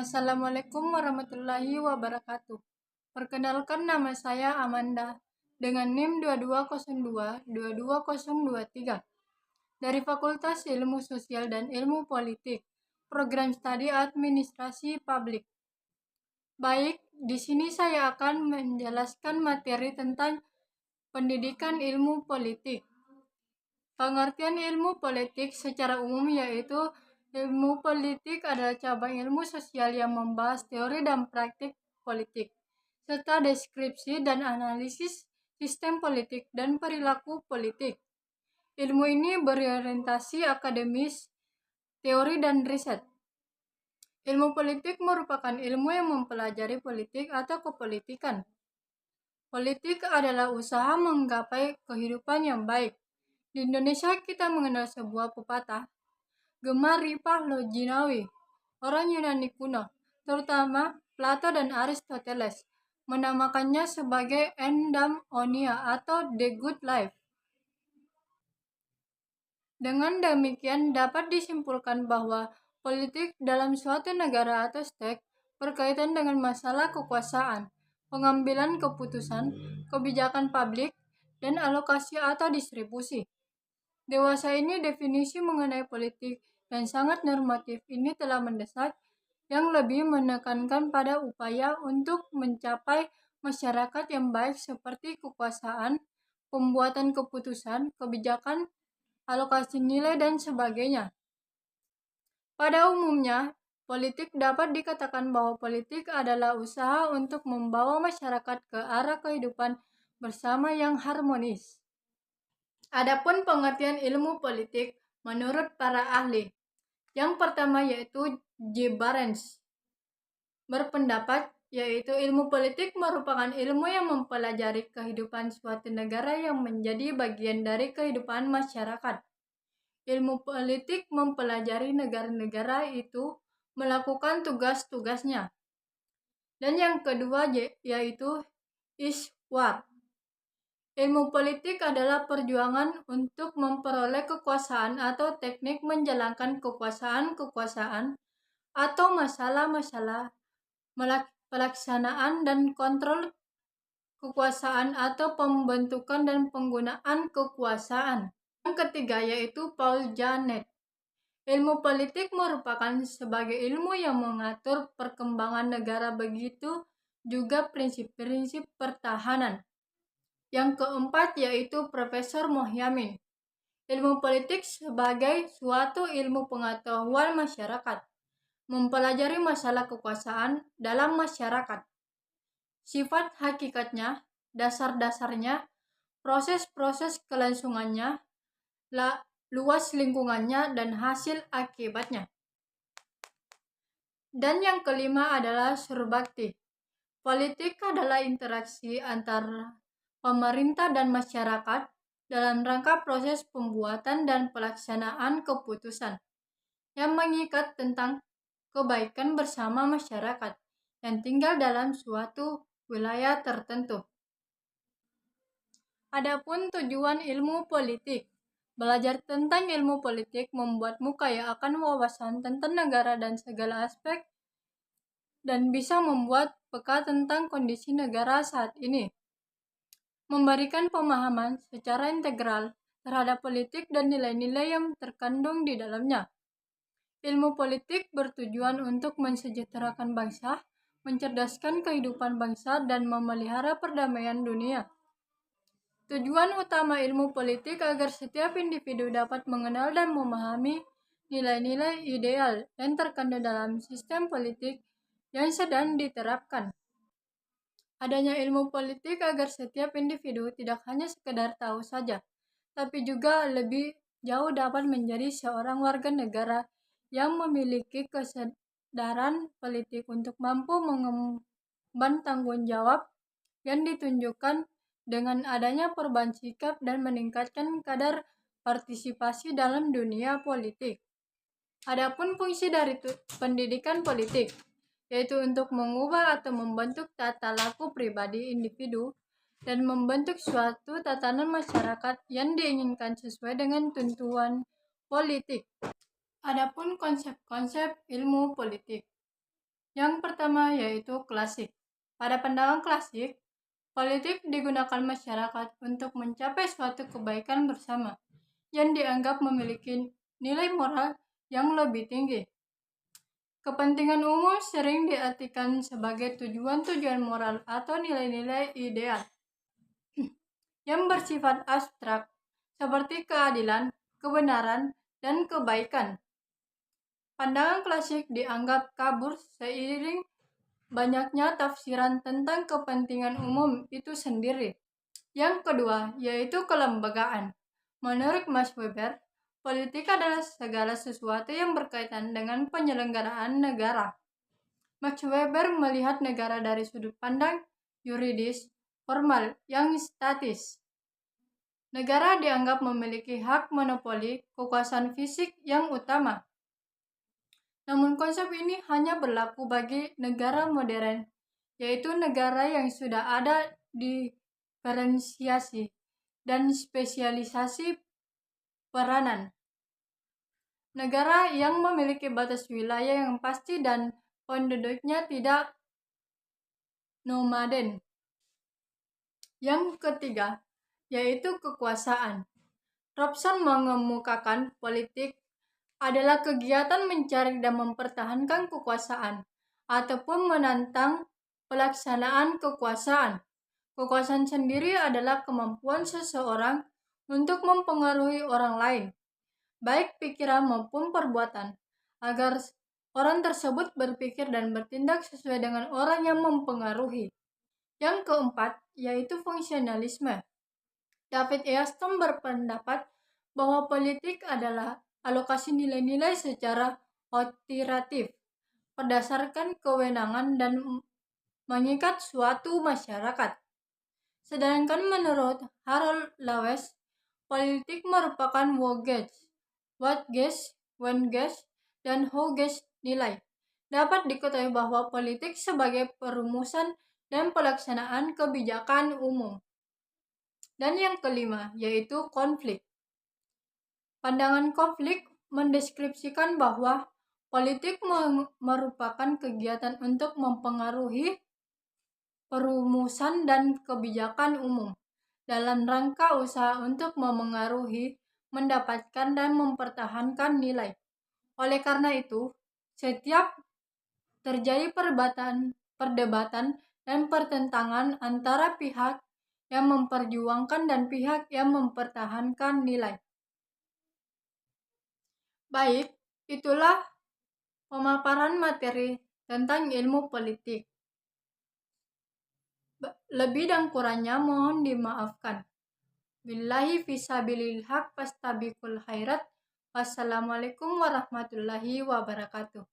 Assalamualaikum warahmatullahi wabarakatuh. Perkenalkan, nama saya Amanda dengan NIM 2202-22023 dari Fakultas Ilmu Sosial dan Ilmu Politik, Program Studi Administrasi Publik. Baik, di sini saya akan menjelaskan materi tentang pendidikan ilmu politik. Pengertian ilmu politik secara umum yaitu ilmu politik adalah cabang ilmu sosial yang membahas teori dan praktik politik, serta deskripsi dan analisis sistem politik dan perilaku politik. Ilmu ini berorientasi akademis, teori, dan riset. Ilmu politik merupakan ilmu yang mempelajari politik atau kepolitikan. Politik adalah usaha menggapai kehidupan yang baik. Di Indonesia kita mengenal sebuah pepatah, Gemar Ripah Lojinawi, orang Yunani kuno, terutama Plato dan Aristoteles, menamakannya sebagai Eudaimonia atau the good life. Dengan demikian dapat disimpulkan bahwa politik dalam suatu negara atau state berkaitan dengan masalah kekuasaan, pengambilan keputusan, kebijakan publik, dan alokasi atau distribusi. Dewasa ini definisi mengenai politik yang sangat normatif ini telah mendesak yang lebih menekankan pada upaya untuk mencapai masyarakat yang baik seperti kekuasaan, pembuatan keputusan, kebijakan, alokasi nilai, dan sebagainya. Pada umumnya, politik dapat dikatakan bahwa politik adalah usaha untuk membawa masyarakat ke arah kehidupan bersama yang harmonis. Adapun pengertian ilmu politik menurut para ahli, yang pertama yaitu J. Barnes berpendapat yaitu ilmu politik merupakan ilmu yang mempelajari kehidupan suatu negara yang menjadi bagian dari kehidupan masyarakat. Ilmu politik mempelajari negara-negara itu melakukan tugas-tugasnya. Dan yang kedua yaitu Ishwar. Ilmu politik adalah perjuangan untuk memperoleh kekuasaan atau teknik menjalankan kekuasaan atau masalah-masalah pelaksanaan dan kontrol kekuasaan atau pembentukan dan penggunaan kekuasaan. Yang ketiga yaitu Paul Janet. Ilmu politik merupakan sebagai ilmu yang mengatur perkembangan negara, begitu juga prinsip-prinsip pertahanan. Yang keempat yaitu Profesor Mohyamin. Ilmu politik sebagai suatu ilmu pengetahuan masyarakat, mempelajari masalah kekuasaan dalam masyarakat, sifat hakikatnya, dasar-dasarnya, proses-proses kelangsungannya, luas lingkungannya, dan hasil akibatnya. Dan yang kelima adalah Surbakti. Politik adalah interaksi antara pemerintah dan masyarakat dalam rangka proses pembuatan dan pelaksanaan keputusan yang mengikat tentang kebaikan bersama masyarakat yang tinggal dalam suatu wilayah tertentu. Adapun tujuan ilmu politik, belajar tentang ilmu politik membuatmu kaya akan wawasan tentang negara dan segala aspek dan bisa membuat peka tentang kondisi negara saat ini. Memberikan pemahaman secara integral terhadap politik dan nilai-nilai yang terkandung di dalamnya. Ilmu politik bertujuan untuk mensejahterakan bangsa, mencerdaskan kehidupan bangsa, dan memelihara perdamaian dunia. Tujuan utama ilmu politik agar setiap individu dapat mengenal dan memahami nilai-nilai ideal yang terkandung dalam sistem politik yang sedang diterapkan. Adanya ilmu politik agar setiap individu tidak hanya sekedar tahu saja, tapi juga lebih jauh dapat menjadi seorang warga negara yang memiliki kesadaran politik untuk mampu mengemban tanggung jawab yang ditunjukkan dengan adanya perubahan sikap dan meningkatkan kadar partisipasi dalam dunia politik. Adapun fungsi dari pendidikan politik, yaitu untuk mengubah atau membentuk tata laku pribadi individu dan membentuk suatu tatanan masyarakat yang diinginkan sesuai dengan tuntutan politik. Adapun konsep-konsep ilmu politik. Yang pertama yaitu klasik. Pada pandangan klasik, politik digunakan masyarakat untuk mencapai suatu kebaikan bersama yang dianggap memiliki nilai moral yang lebih tinggi. Kepentingan umum sering diartikan sebagai tujuan-tujuan moral atau nilai-nilai ideal yang bersifat abstrak, seperti keadilan, kebenaran, dan kebaikan. Pandangan klasik dianggap kabur seiring banyaknya tafsiran tentang kepentingan umum itu sendiri. Yang kedua, yaitu kelembagaan. Menurut Max Weber, politik adalah segala sesuatu yang berkaitan dengan penyelenggaraan negara. Max Weber melihat negara dari sudut pandang yuridis, formal, yang statis. Negara dianggap memiliki hak monopoli kekuasaan fisik yang utama. Namun konsep ini hanya berlaku bagi negara modern, yaitu negara yang sudah ada diferensiasi dan spesialisasi peranan. Negara yang memiliki batas wilayah yang pasti dan penduduknya tidak nomaden. Yang ketiga, yaitu kekuasaan. Robson mengemukakan politik adalah kegiatan mencari dan mempertahankan kekuasaan ataupun menantang pelaksanaan kekuasaan. Kekuasaan sendiri adalah kemampuan seseorang untuk mempengaruhi orang lain, baik pikiran maupun perbuatan, agar orang tersebut berpikir dan bertindak sesuai dengan orang yang mempengaruhi. Yang keempat, yaitu fungsionalisme. David Easton berpendapat bahwa politik adalah alokasi nilai-nilai secara otiratif berdasarkan kewenangan dan mengikat suatu masyarakat. Sedangkan menurut Harold Lawes, politik merupakan what gauge, when gauge, dan how gauge nilai. Dapat diketahui bahwa politik sebagai perumusan dan pelaksanaan kebijakan umum. Dan yang kelima, yaitu konflik. Pandangan konflik mendeskripsikan bahwa politik merupakan kegiatan untuk mempengaruhi perumusan dan kebijakan umum dalam rangka usaha untuk memengaruhi, mendapatkan, dan mempertahankan nilai. Oleh karena itu, setiap terjadi perdebatan dan pertentangan antara pihak yang memperjuangkan dan pihak yang mempertahankan nilai. Baik, itulah pemaparan materi tentang ilmu politik. Lebih dan kurangnya mohon dimaafkan. Billahi fisabilil haq fastabiqul khairat. Wassalamualaikum warahmatullahi wabarakatuh.